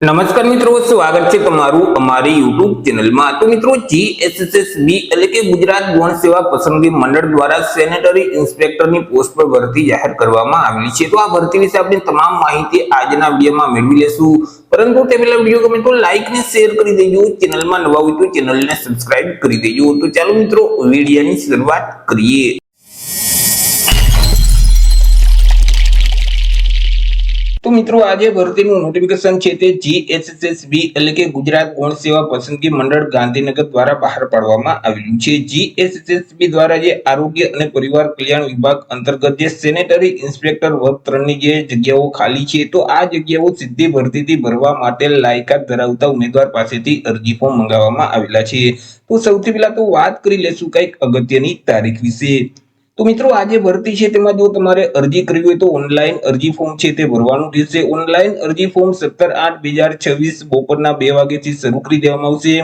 નમસ્કાર મિત્રો, સ્વાગત છે તમારું અમારી યુટ્યુબ ચેનલમાં। તો મિત્રો, જીએસએસબી એટલે કે ગુજરાત ગૌણ સેવા પસંદગી મંડળ દ્વારા સેનેટરી ઇન્સ્પેક્ટરની પોસ્ટ પર ભરતી જાહેર કરવામાં આવેલી છે। તો આ ભરતી વિશે આપણે તમામ માહિતી આજના વિડીયોમાં મેળવી લેશું, પરંતુ તે પહેલા વિડીયો ગમે તો લાઈક ને શેર કરી દેજો, ચેનલમાં નવા હોય તો ચેનલને સબસ્ક્રાઇબ કરી દેજો। તો ચાલો મિત્રો, વિડીયોની શરૂઆત કરીએ। તો મિત્રો, આજે ભરતીનું નોટિફિકેશન છે તે જીએસએસબી એટલે કે ગુજરાત ગૌણ સેવા પસંદગી મંડળ ગાંધીનગર દ્વારા બહાર પાડવામાં આવેલું છે। જીએસએસબી દ્વારા જે આરોગ્ય અને પરિવાર કલ્યાણ વિભાગ અંતર્ગત જે સેનેટરી ઇન્સ્પેક્ટર વર્ગ 3 ની જે જગ્યાઓ ખાલી છે, તો આ જગ્યાઓ સીધી ભરતીથી ભરવા માટે લાયકાત ધરાવતા ઉમેદવાર પાસેથી અરજી ફોર્મ મંગાવવામાં આવેલા છે। તો સૌથી પહેલા તો વાત કરી લેશું કંઈક અગત્યની તારીખ વિશે। તો મિત્રો, આજે ભરતી છે તેમાં જો તમારે અરજી કરવી હોય તો ઓનલાઈન અરજી ફોર્મ છે તે ભરવાનું રહેશે। ઓનલાઈન અરજી ફોર્મ 17/8/2026 બપોરના 2 વાગ્યાથી શરૂ કરી દેવામાં આવશે।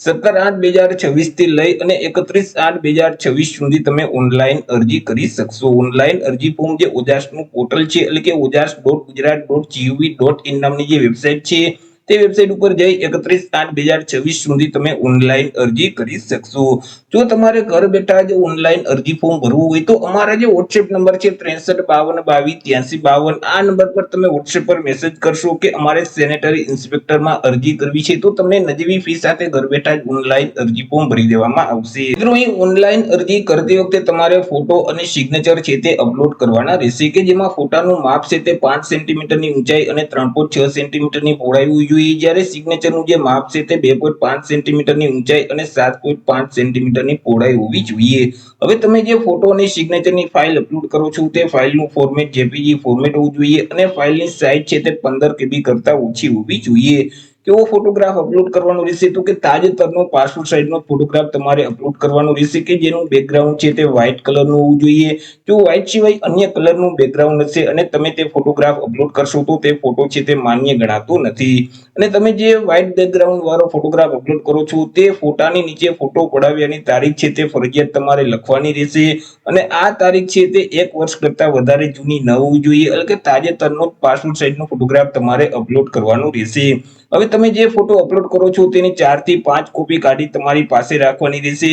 17/8/2026 થી લઈ અને 31/8/2026 સુધી તમે ઓનલાઈન અરજી કરી શકશો। ઓનલાઈન અરજી ફોર્મ જે ઓજાસનું પોર્ટલ છે એટલે કે ojas.gujarat.gov.in નામની જે વેબસાઇટ છે તે વેબસાઇટ ઉપર જઈ 31/8/2026 સુધી તમે ઓનલાઈન અરજી કરી શકશો। જો તમારે ઘર બેઠા જ ઓનલાઈન અરજી ફોર્મ ભરવું હોય તો અમારા જે WhatsApp નંબર છે 6352228352, આ નંબર પર તમે WhatsApp પર મેસેજ કરશો કે અમારે સેનેટરી ઇન્સ્પેક્ટરમાં અરજી કરવી છે, તો તમને નજીવી ફી સાથે ઘર બેઠા જ ઓનલાઈન અરજી ફોર્મ ભરી દેવામાં આવશે। મિત્રો, અહીં ઓનલાઈન અરજી કરતી વખતે તમારે ફોટો અને સિગ્નેચર છે તે અપલોડ કરવાના રહેશે, કે જેમાં ફોટાનું માપ છે તે 5 સેન્ટીમીટરની ઊંચાઈ અને 3.6 સેન્ટીમીટરની પહોળાઈ હોવી જોઈએ, જ્યારે સિગ્નેચરનું જે માપ છે તે 2.5 સેન્ટીમીટરની ઊંચાઈ અને 7.5 સેન્ટીમીટરની પહોળાઈ હોવી જોઈએ। હવે તમે જે ફોટો અને સિગ્નેચરની ફાઇલ અપલોડ કરો છો તે ફાઇલનું ફોર્મેટ જેપીજી ફોર્મેટ હોવું જોઈએ અને ફાઇલની સાઇઝ છે તે 15 KB કરતા ઓછી હોવી જોઈએ। કેવો ફોટોગ્રાફ અપલોડ કરવાનો રહેશે, તો કે તાજેતરનો પાસપોર્ટ સાઇઝનો ફોટોગ્રાફ તમારે અપલોડ કરવાનો રહેશે, કે જેનું બેકગ્રાઉન્ડ છે તે વ્હાઇટ કલરનું હોવું જોઈએ। જો વ્હાઇટ સિવાય અન્ય કલરનું બેકગ્રાઉન્ડ હશે અને તમે તે ફોટોગ્રાફ અપલોડ કરશો તો તે ફોટો છે તે માન્ય ગણાતો નથી। અને તમે જે વ્હાઇટ બેકગ્રાઉન્ડ વાળો ફોટોગ્રાફ અપલોડ કરો છો તે ફોટાની નીચે ફોટો પડાવ્યાની તારીખ છે તે ફરજિયાત તમારે લખવાની રહેશે, અને આ તારીખ છે તે 1 વર્ષ કરતા વધારે જૂની ન હોવી જોઈએ, એટલે કે તાજેતરનો પાસપોર્ટ સાઇઝનો ફોટોગ્રાફ તમારે અપલોડ કરવાનો રહેશે। હવે તમે જે ફોટો અપલોડ કરો છો તેની 4 થી 5 કોપી કાઢી તમારી પાસે રાખવાની રહેશે।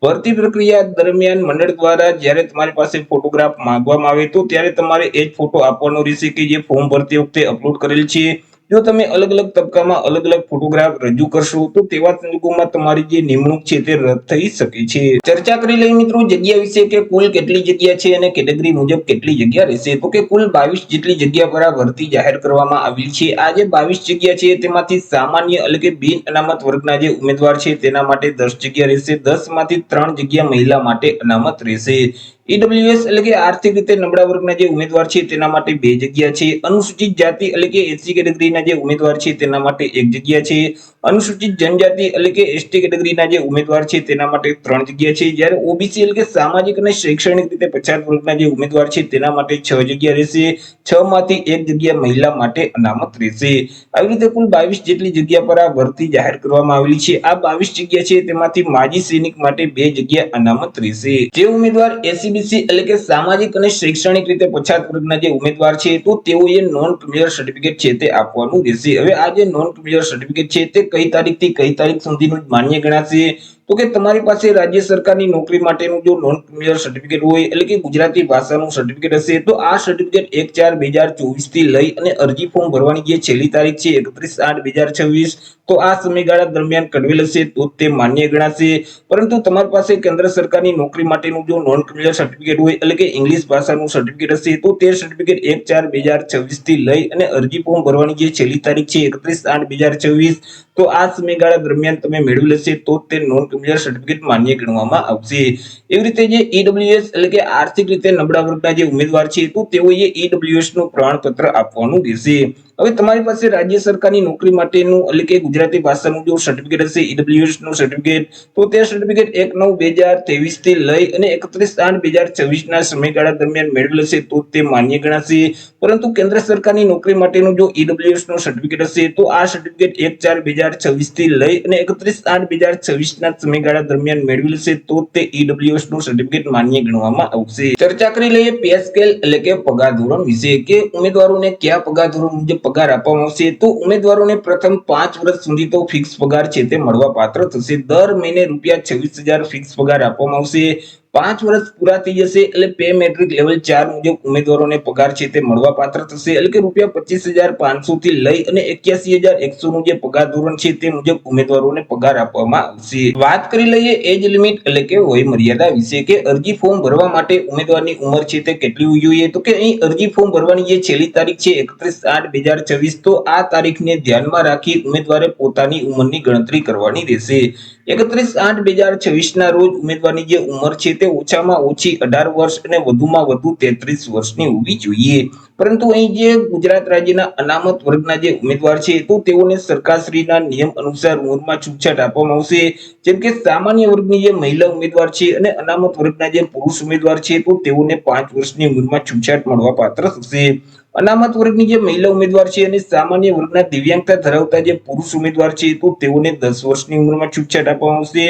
ભરતી પ્રક્રિયા દરમિયાન મંડળ દ્વારા જ્યારે તમારી પાસે ફોટોગ્રાફ માંગવામાં આવે તો ત્યારે તમારે એ જ ફોટો આપવાનો રહેશે કે જે ફોર્મ ભરતી વખતે અપલોડ કરેલ છે। જો તમે અલગ અલગ તબક્કામાં અલગ અલગ ફોટોગ્રાફ રજૂ કરશો તો તેવા સંજોગોમાં તમારી જે નિમણૂક છે તે રદ થઈ શકે છે। ચર્ચા કરી લઈએ મિત્રો જગ્યા વિશે, કે કુલ કેટલી જગ્યા છે અને કેટેગરી મુજબ કેટલી જગ્યા રહેશે। તો કે કુલ 22 જેટલી જગ્યા પર આ ભરતી જાહેર કરવામાં આવી છે। આ જે 22 જગ્યા છે તેમાંથી સામાન્ય એટલે કે બિન અનામત વર્ગના જે ઉમેદવાર છે તેના માટે 10 જગ્યા રહેશે। 10 માંથી 3 જગ્યા મહિલા માટે અનામત રહેશે। ઈડબ્લ્યુએસ એટલે કે આર્થિક રીતે નબળા વર્ગના જે ઉમેદવાર છે તેના માટે 2 જગ્યા છે। અનુસૂચિત જાતિ એટલે કે એસસી કેટેગરીના જે ઉમેદવાર છે તેના માટે 1 જગ્યા છે। અનુસૂચિત જનજાતિ એટલે કે એસટી કેટેગરીના જે ઉમેદવાર છે તેના માટે 3 જગ્યા છે, જ્યારે ઓબીસી એટલે કે સામાજિક અને શૈક્ષણિક રીતે પછાત વર્ગના જે ઉમેદવાર છે તેના માટે 6 જગ્યા રહેશે। 6 માંથી 1 જગ્યા મહિલા માટે અનામત રહેશે। આવી રીતે કુલ 22 જેટલી જગ્યા પર આ ભરતી જાહેર કરવામાં આવેલી છે। આ 22 જગ્યા છે તેમાંથી માજી સૈનિક માટે 2 જગ્યા અનામત રહેશે। જે ઉમેદવાર એસસીબીસી એટલે કે સામાજિક અને શૈક્ષણિક રીતે પછાત વર્ગના જે ઉમેદવાર છે તો તેઓએ નોન ક્રિમિનલ સર્ટિફિકેટ છે તે આપવાનું રહેશે। હવે આ જે નોન ક્રિમિનલ સર્ટિફિકેટ છે તે કઈ તારીખથી કઈ તારીખ સુધીનું માન્ય ગણાશે, તો કે તમારી પાસે રાજ્ય સરકારની નોકરી માટેનું જો નોન ક્રિમિનલ સર્ટિફિકેટ હોય એટલે કે ગુજરાતી ભાષાનું સર્ટિફિકેટ હશે તો આ સર્ટિફિકેટ 1/4/2024 થી લઈ અને અરજી ફોર્મ ભરવાની જે છેલ્લી તારીખ છે 31/8/2026, તો આ સમયગાળા દરમિયાન કઢવેલ હશે તો તે માન્ય ગણાશે। પરંતુ તમારી પાસે કેન્દ્ર સરકારની નોકરી માટેનું જો નોન ક્રિમિનલ સર્ટિફિકેટ હોય એટલે કે ઇંગ્લિશ ભાષાનું સર્ટિફિકેટ હશે તો તે સર્ટિફિકેટ 1/4/2026 થી લઈ અને અરજી ફોર્મ ભરવાની જે છેલ્લી તારીખ છે 31/8/2024, તો આ સમયગાળા દરમિયાન તમે મેળવેલ હશે તો તે નોન ક્રિમિનલ સર્ટિફિકેટ માન્ય ગણવામાં આવશે। એવી રીતે જે ઈડબ્લ્યુએસ એટલે કે આર્થિક રીતે નબળા વર્ગના જે ઉમેદવાર છે તો તેઓએ ઈડબ્લ્યુએસ નું પ્રમાણપત્ર આપવાનું રહેશે। હવે તમારી પાસે રાજ્ય સરકારની નોકરી માટેનું એટલે કે ગુજરાતી ભાષાનું જો સર્ટિફિકેટ હશે ઈડબ્લ્યુએસ નું સર્ટિફિકેટ, તો તે સર્ટિફિકેટ 1/9/2023 થી લઈ અને 31/8/2024 ના સમયગાળા દરમિયાન મેળવેલ હશે તો તે માન્ય ગણાશે। પરંતુ કેન્દ્ર સરકારની નોકરી માટેનું જો ઈડબ્લ્યુએસ નું સર્ટિફિકેટ હશે તો આ સર્ટિફિકેટ 1/4/2026 થી લઈ અને 31/8/2024 ના સમયગાળા દરમિયાન મેળવેલ હશે તો તે ઈડબ્લ્યુએસ નું સર્ટિફિકેટ માન્ય ગણવામાં આવશે। ચર્ચા કરી લઈએ પે સ્કેલ એટલે કે પગાર ધોરણ વિશે, કે ઉમેદવારોને કયા પગાર ધોરણ મુજબ પગાર આપવામાં આવશે તો ઉમેદવારોને પ્રથમ 5 વર્ષ સુધી તો ફિક્સ પગાર છે તે મળવા પાત્ર થશે. દર મહિને ₹26,000 ફિક્સ પગાર આપવામાં આવશે. 5 વર્ષ પૂરા થઈ જશે એટલે પે મેટ્રિક લેવલ 4 મુજબ ઉમેદવારોને પગાર છે તે મળવા પાત્ર થશે. એટલે કે ₹25,500 થી લઈ અને 81,100 નું જે પગાર ધોરણ છે તે મુજબ ઉમેદવારોને પગાર આપવામાં આવશે. વાત કરી લઈએ એજ લિમિટ એટલે કે વય મર્યાદા વિશે કે અરજી ફોર્મ ભરવા માટે ઉમેદવારની ઉંમર છે તે કેટલી હોવી જોઈએ. તો કે અહીં અરજી ફોર્મ ભરવાની જે છેલ્લી તારીખ છે 31/8/2024, તો આ તારીખને ધ્યાનમાં રાખી ઉમેદવારે પોતાની ઉંમરની ગણતરી કરવાની રહેશે. 31/8/2026 ના રોજ ઉમેદવારની જે ઉંમર છે તે ઓછામાં ઓછી 18 વર્ષ અને વધુમાં વધુ 33 વર્ષની હોવી જોઈએ. પરંતુ અહીં જે ગુજરાત રાજ્યના અનામત વર્ગના જે ઉમેદવાર છે તો તેઓને સરકારશ્રીના નિયમ અનુસાર ઉંમરમાં છૂટછાટ આપવામાં આવશે. જેમ કે સામાન્ય વર્ગની જે મહિલા ઉમેદવાર છે અને અનામત વર્ગના જે પુરુષ ઉમેદવાર છે તો તેઓને 5 વર્ષની ઉંમરમાં છૂટછાટ મળવા પાત્ર થશે. અનામત વર્ગની જે મહિલા ઉમેદવાર છે અને સામાન્ય વર્ગના દિવ્યાંગતા ધરાવતા જે પુરુષ ઉમેદવાર છે તો તેઓને 10 વર્ષની ઉંમરમાં છૂટછાટ આપવામાં આવશે.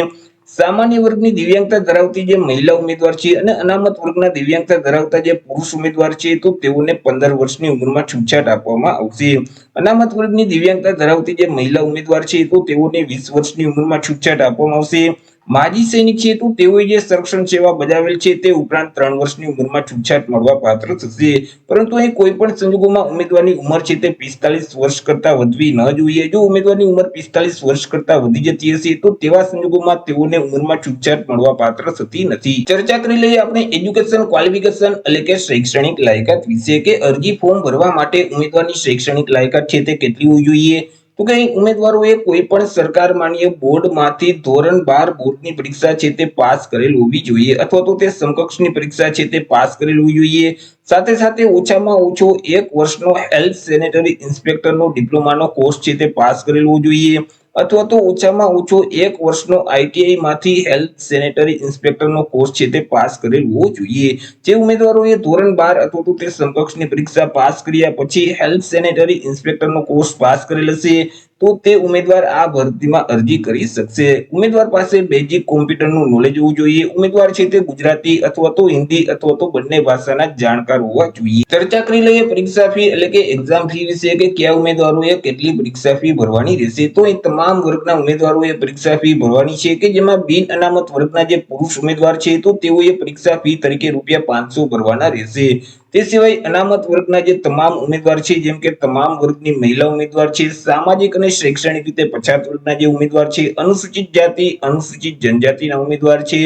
સામાન્ય વર્ગની દિવ્યાંગતા ધરાવતી જે મહિલા ઉમેદવાર છે અને અનામત વર્ગના દિવ્યાંગતા ધરાવતા જે પુરુષ ઉમેદવાર છે તો તેઓને 15 વર્ષની ઉંમરમાં છૂટછાટ આપવામાં આવશે. અનામત વર્ગની દિવ્યાંગતા ધરાવતી જે મહિલા ઉમેદવાર છે તો તેઓને 20 વર્ષની ઉંમરમાં છૂટછાટ આપવામાં આવશે. માજી સૈનિક છે તો તેઓએ જે સંરક્ષણ સેવા બજાવેલ છે તે ઉપરાંત 3 વર્ષની ઉંમરમાં છૂટછાટ મળવા પાત્ર થશે. પરંતુ અહીં કોઈ પણ સંજોગોમાં ઉમેદવારની ઉંમર છે તે 45 વર્ષ કરતા વધવી ન જોઈએ. જો ઉમેદવારની ઉંમર 45 વર્ષ કરતા વધી જતી હશે તો તેવા સંજોગોમાં તેઓને ઉંમરમાં છૂટછાટ મળવા પાત્ર થતી નથી. ચર્ચા કરી લઈએ આપણે એજ્યુકેશન ક્વોલિફિકેશન એટલે કે શૈક્ષણિક લાયકાત વિશે કે અરજી ફોર્મ ભરવા માટે ઉમેદવારની શૈક્ષણિક લાયકાત છે તે કેટલી હોવી જોઈએ. તો કે ઉમેદવારોએ કોઈ પણ સરકાર માન્ય બોર્ડમાંથી ધોરણ 12 બોર્ડની પરીક્ષા છે તે પાસ કરેલ હોવી જોઈએ અથવા તો તે સમકક્ષની પરીક્ષા છે તે પાસ કરેલ હોવી જોઈએ. સાથે સાથે ઓછામાં ઓછો 1 વર્ષનો હેલ્થ સેનેટરી ઇન્સ્પેક્ટરનો ડિપ્લોમાનો કોર્સ છે તે પાસ કરેલ હોવો જોઈએ અથવા તો ઓછામાં ઓછો 1 વર્ષનો આઈટીઆઈ માંથી હેલ્થ સેનેટરી ઇન્સ્પેક્ટરનો કોર્સ છે તે પાસ કરેલ હોવો જોઈએ. જે ઉમેદવારોએ ધોરણ 12 અથવા તો તે સમકક્ષની પરીક્ષા પાસ કર્યા પછી હેલ્થ સેનેટરી ઇન્સ્પેક્ટરનો કોર્સ પાસ કરેલ હશે તો તે ઉમેદવાર આ ભરતીમાં અરજી કરી શકશે. ઉમેદવાર પાસે બેઝિક કોમ્પ્યુટરનું નોલેજ હોવું જોઈએ. ઉમેદવાર છે તે ગુજરાતી અથવા તો હિન્દી અથવા તો બંને ભાષાના જાણકાર હોવા જોઈએ. ચર્ચા કરી લઈએ પરીક્ષા ફી એટલે કે એક્ઝામ ફી વિશે કે કયા ઉમેદવારોએ કેટલી પરીક્ષા ફી ભરવાની રહેશે. તો એ તમામ વર્ગના ઉમેદવારોએ પરીક્ષા ફી ભરવાની છે કે જેમાં બિન અનામત વર્ગના જે પુરુષ ઉમેદવાર છે તો તેઓએ પરીક્ષા ફી તરીકે ₹500 ભરવાના રહેશે. તે સિવાય અનામત વર્ગના જે તમામ ઉમેદવાર છે જેમ કે તમામ વર્ગની મહિલા ઉમેદવાર છે, સામાજિક અને શૈક્ષણિક રીતે પછાત વર્ગના જે ઉમેદવાર છે, અનુસૂચિત જાતિ અનુસૂચિત જનજાતિના ઉમેદવાર છે,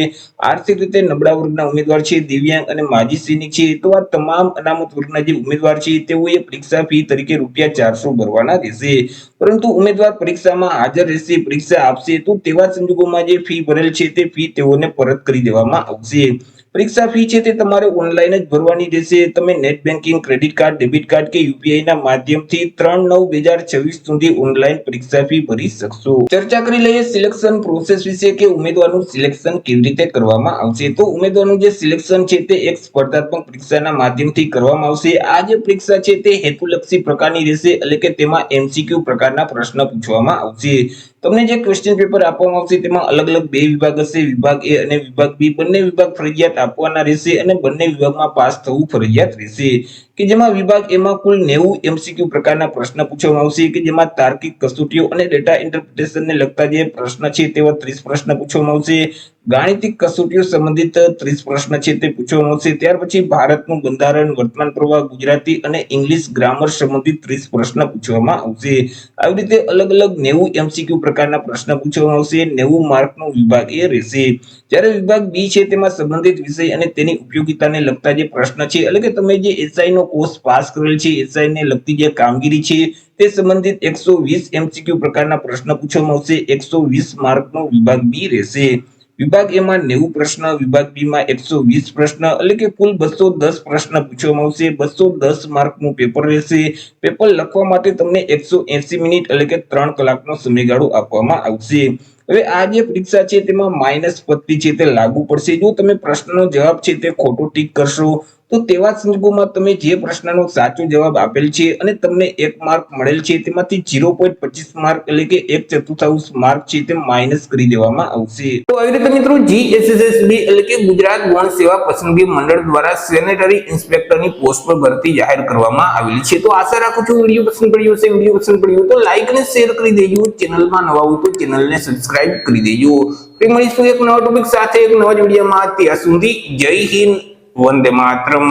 આર્થિક રીતે નબળા વર્ગના ઉમેદવાર છે, દિવ્યાંગ અને માજી સૈનિક છે તો આ તમામ અનામત વર્ગના જે ઉમેદવાર છે તેઓએ પરીક્ષા ફી તરીકે ₹400 ભરવાના રહેશે. પરંતુ ઉમેદવાર પરીક્ષામાં હાજર રહેશે, પરીક્ષા આપશે તો તેવા સંજોગોમાં જે ફી ભરેલ છે તે ફી તેઓને પરત કરી દેવામાં આવશે. પરીક્ષા ફી છે તે તમારે ઓનલાઈન જ ભરવાની રહેશે. તમે net banking, credit card, debit card કે યુપીઆઈ ના માધ્યમથી 3/9/2024 સુધી ઓનલાઈન પરીક્ષા ફી ભરી શકશો. ચર્ચા કરી લઈએ સિલેક્શન પ્રોસેસ વિશે કે ઉમેદવારનું સિલેક્શન કેવી રીતે કરવામાં આવશે. તો ઉમેદવારનું જે સિલેક્શન છે તે એક સ્પર્ધાત્મક પરીક્ષાના માધ્યમથી કરવામાં આવશે. આ જે પરીક્ષા છે તે હેતુલક્ષી પ્રકારની રહેશે એટલે કે તેમાં એમસીક્યુ પ્રકારના પ્રશ્ન પૂછવામાં આવશે. તમને જે ક્વેશ્ચન પેપર આપવામાં આવશે તેમાં અલગ અલગ 2 વિભાગ હશે, વિભાગ એ અને વિભાગ બી. બંને વિભાગ ફરજિયાત આપવાના રહેશે અને બંને વિભાગમાં પાસ થવું ફરજિયાત રહેશે. કે જેમાં વિભાગ એમાં કુલ 90 એમસીક્યુ પ્રકારના પ્રશ્ન પૂછવામાં આવશે કે જેમાં તાર્કિક કસોટીઓ અને ડેટા ઇન્ટરપ્રિટેશનને લગતા જે પ્રશ્ન છે તેવા 30 પ્રશ્ન પૂછવામાં આવશે. ગાણિતિક કસોટીઓ સંબંધિત 30 પ્રશ્ન છે તે પૂછવામાં આવશે. ત્યાર પછી ભારતનું બંધારણ, વર્તમાન પ્રવાહ, ગુજરાતી અને ઇંગ્લિશ ગ્રામર સંબંધિત 30 પ્રશ્ન પૂછવામાં આવશે. આવી રીતે અલગ અલગ 90 એમસીક્યુ પ્રકારના પ્રશ્ન પૂછવામાં આવશે. 90 માર્કનો વિભાગ એ રહેશે. જ્યારે વિભાગ બી છે તેમાં સંબંધિત વિષય અને તેની ઉપયોગિતાને લગતા જે પ્રશ્ન છે એટલે કે તમે જે એસઆઈ નો કોર્સ પાસ કરેલ છે, એસઆઈ ને લગતી જે કામગીરી છે તે સંબંધિત 120 એમસીક્યુ પ્રકારના પ્રશ્ન પૂછવામાં આવશે. 120 માર્કનો વિભાગ બી રહેશે. વિભાગ એ માં 90 પ્રશ્ન, વિભાગ બી માં 120 પ્રશ્ન એટલે કે કુલ 210 પ્રશ્ન પૂછવામાં આવશે. 210 માર્કનું પેપર રહેશે. પેપર લખવા માટે તમને 180 મિનિટ એટલે કે 3 કલાકનો સમયગાળો આપવામાં આવશે. હવે આ જે પરીક્ષા છે તેમાં માઇનસ પદ્ધતિ છે તે લાગુ પડશે. જો તમે પ્રશ્નનો જવાબ છે તે ખોટો ટીક કરશો તો તેવા સંજોગોમાં તમે જે પ્રશ્નનો સાચો જવાબ આપેલ છે અને તમને 1 માર્ક મળેલ છે તેમાંથી 0.25 માર્ક એટલે કે 1/4 માર્ક છે તે માઇનસ કરી દેવામાં આવશે. તો આવી રીતે મિત્રો જીએસએસબી એટલે કે ગુજરાત ગૌણ સેવા પસંદગી મંડળ દ્વારા સેનેટરી ઇન્સ્પેક્ટરની પોસ્ટ પર ભરતી જાહેર કરવામાં આવેલી છે. તો આશા રાખું છું વિડીયો પસંદ પડ્યો હશે. વિડીયો પસંદ પડ્યો તો લાઈક અને શેર કરી દેજો. ચેનલમાં નવા હોય તો ચેનલને સબસ્ક્રાઇબ કરી દેજો. ફરી મળીશું એક નવા ટોપિક સાથે એક નવા વિડીયોમાં. ત્યાં સુધી જય હિન્દ, વંદે માતરમ.